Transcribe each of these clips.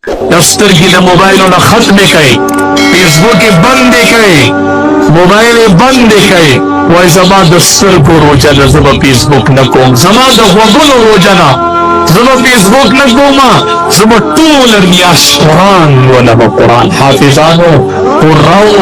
سترګې د موبایلونو ختمې کړئ، Facebook یې بندې کړئ، mobile یې بندې کړئ. وایي زما د سترګو روژه ده، زه به فیسبوک نه کوم. زما د غوږونو روژه ده، زه به فیسبوک نه کوم. زه به ټوله میاشت قرآن لولم. قرآن حافظانو قراو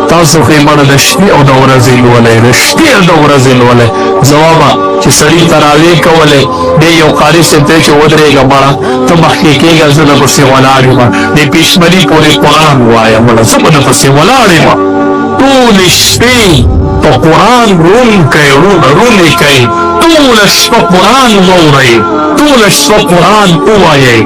تاسو خو یې مړه د شپې او د ورځې لولئ، د شپې او د ورځې لولئ. ځوابه چې سړي تراویح کولې، دی یو قاري صاحب دی چې ودرېږه مړه ته مخکې کېږه، زه درپسې ولاړ یم، د پېشمني پورې قرآن وایم، مړه زه به درپسې ولاړ یم. ټولې شپې په قرآن روم کوئ، رومې کوئ، ټوله شپه قرآن واورئ، ټوله شپه قرآن ووایئ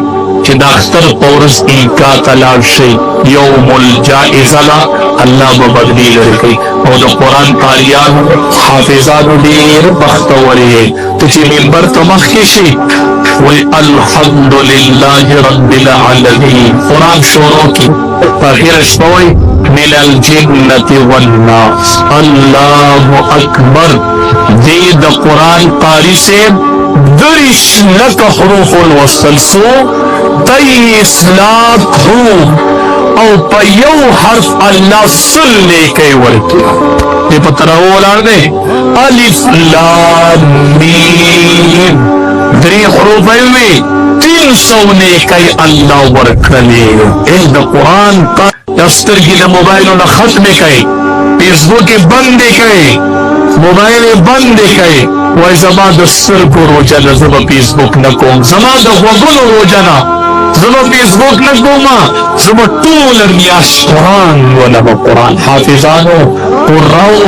چې د اختر په ورځ عیدګاه ته لاړ شئ. یوم الجائزه ده، الله به بدلي لرې کوي. او د قرآن قاریانو حافظانو ډېر بختور یې. ته چې منبر ته مخکې شي وایي الحمدلله رب العالمین، قرآن شروع کړي، په اخره شپه وایي من الجنة والناس الله اکبر. دې د قرآن قاری صاحب 30 لکه حروف ولوستل سو، 23 لاک حروف، او په یو حرف الله سل نیکۍ ورکړي. دې په تراو ولاړ دی الف لام میم، 3 حروف یې وي، 300 نیکۍ الله ورکړلې. د قرآن سترګې د موبایلونو ختمې کړئ، فیسبوک یې بندې کړئ، موبایل یې بندې کړئ. وایي زما د سترګو روژه ده، زه به فیسبوک نه کوم. زما د غوږونو روژه ده، زه به فیسبوک نه کوم. زه به ټوله میاشت قرآن لولم. قرآن حافظانو قراو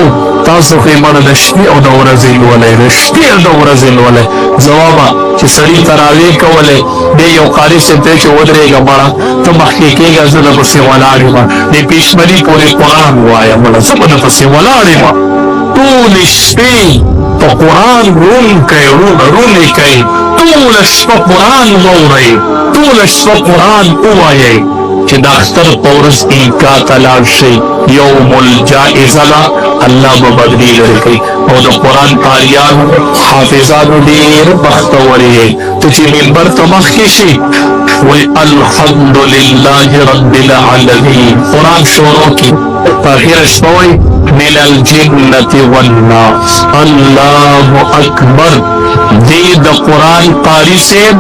تاسو خو یې مړه د شپې او د ورځې لولئ، د شپې او د ورځې لولئ. ځوابه چې سړي تراویح کولې، دی یو قاري صاحب دی چې ودرېږه مړه ته مخکې کېږه، زه درپسې ولاړ یم، د پېشمني پورې قرآن وایم، مړه زه به درپسې ولاړ یم. ټولې شپې په قرآن روم کوئ، رومې کوئ، ټوله شپه قرآن واورئ، ټوله شپه قرآن ووایئ چې د اختر په ورځ عیدګاه ته لاړ شئ. یوم الجائزه ده، الله به بدلي لرې کوي. او د قرآن قاریانو حافظانو ډېر بختور یې. ته چې منبر ته مخکې شي وایي الحمدلله رب العالمین، قرآن شروع کړي، په اخره شپه وایي من الجنة والناس الله اکبر. دې د قرآن قاری صاحب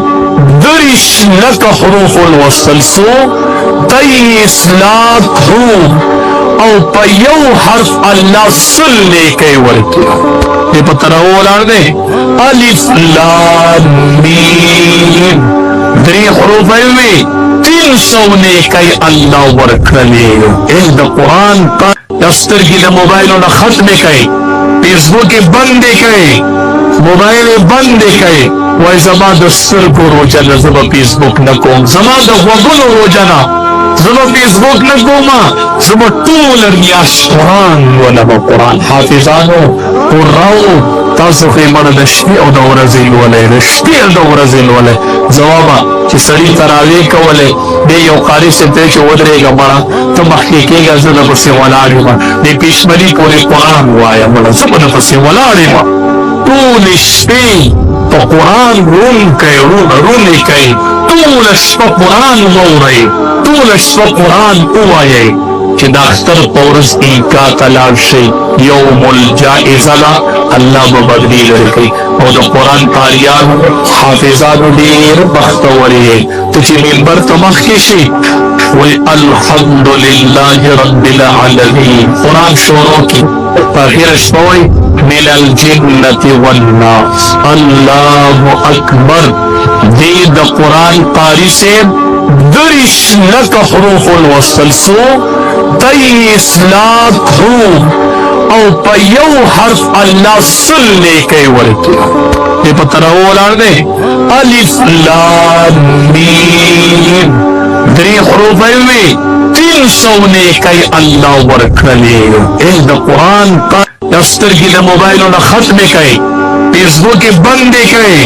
30 لکه حروف ولوستل سو، 23 لاک حروف، او په یو حرف الله سل نیکۍ ورکړي. دې په تراو ولاړ دی الف لام میم، 3 حروف یې وي، 300 نیکۍ الله ورکړلې. د قرآن سترګې د موبایلونو ختمې کړئ، فیسبوک یې بندې کړئ، موبایل یې بندې کړئ. وایي زما د سترګو روژه ده، زه به فیسبوک نه کوم. زما د غوږونو روژه ده، زه به فیسبوک نه کوم. زه به ټوله میاشت قرآن لولم. قرآن حافظانو قراو تاسو خو یې مړه د شپې او د ورځې لولئ، د شپې او د ورځې لولئ. ځوابه چې سړي تراویح کولې، دی یو قاري صاحب دی چې ودرېږه مړه ته مخکې کېږه، زه درپسې ولاړ یم، د پېشمني پورې قرآن وایم، مړه زه به درپسې ولاړ یم. ټولې شپې په قرآن روم کوئ، رومې کوئ، ټوله شپه قرآن واورئ، ټوله شپه قرآن ووایئ چې د اختر په ورځ عیدګاه ته لاړ شئ. یوم الجائزه ده، الله به بدلي لرې کوي. او د قرآن قاریانو حافظانو ډېر بختور یې. ته چې منبر ته مخکې شي وایي الحمدلله رب العالمین، قرآن شروع کړي، په اخره شپه وایي من الجنة والناس الله اکبر. دې د قرآن قاری صاحب 30 لکه حروف ولوستل سو، 23 لاک حروف، او په یو حرف الله سل نیکۍ ورکړي. دې په تراو ولاړ دی الف لام میم، 3 حروف یې وي، 300 نیکۍ الله ورکړلې. د قرآن سترګې د موبایلونو ختمې کړئ، فیسبوک یې بندې کړئ،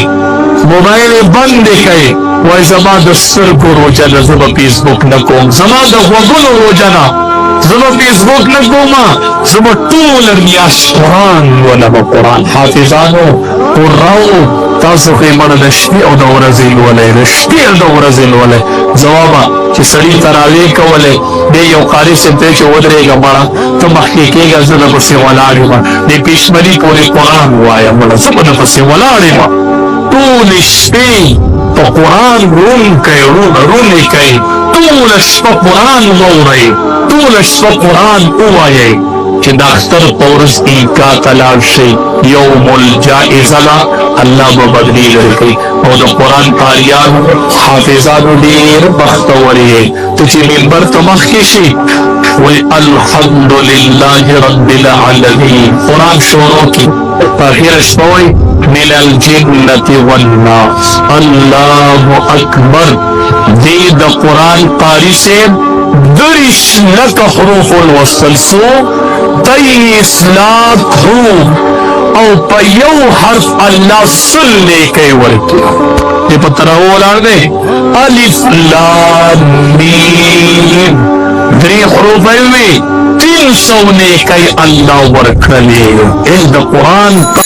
موبایل یې بندې کړئ. وایي زما د سترګو روژه ده، زه به فیسبوک نه کوم. زما د غوږونو روژه ده، زه به فیسبوک نه کوم. زه به ټوله میاشت قرآن لولم. قرآن حافظانو قراو تاسو خو یې مړه د شپې او د ورځې لولئ، د شپې او د ورځې لولئ. ځوابه چې سړی تراوی کوله د یو قاری سنته چې ودرېږه مړه ته مخکې کېږه زه د پسې ولاړ یم د پېشمني پورې قرآن وایم مړه زه به د پسې ولاړ یم ټولې شپې په قرآن رونې کوي ټوله شپه قرآن واورئ ټوله شپه قرآن ووایئ چې د اختر په ورځ ایکا ته لاړ شئ یوم الجائزه له الله به بدلي درکوي او د قرآن قاریانو حافظانو ډېر بختور یې ته چې منبر ته مخکې شي وایي الحمد لله رب العالمین قرآن شروع کړي په اخره شپه وایي من الجنة والناس الله اکبر دی د قرآن قاری صاحب 30 لکه حروف ولوستل سو 23 لاکھ حروف او په یو حرف الله سل نیکی ورکړي دې په طرح ولاړ دی الف لام میم 3 حروف وي 300 نیکی الله ورکړي د قرآن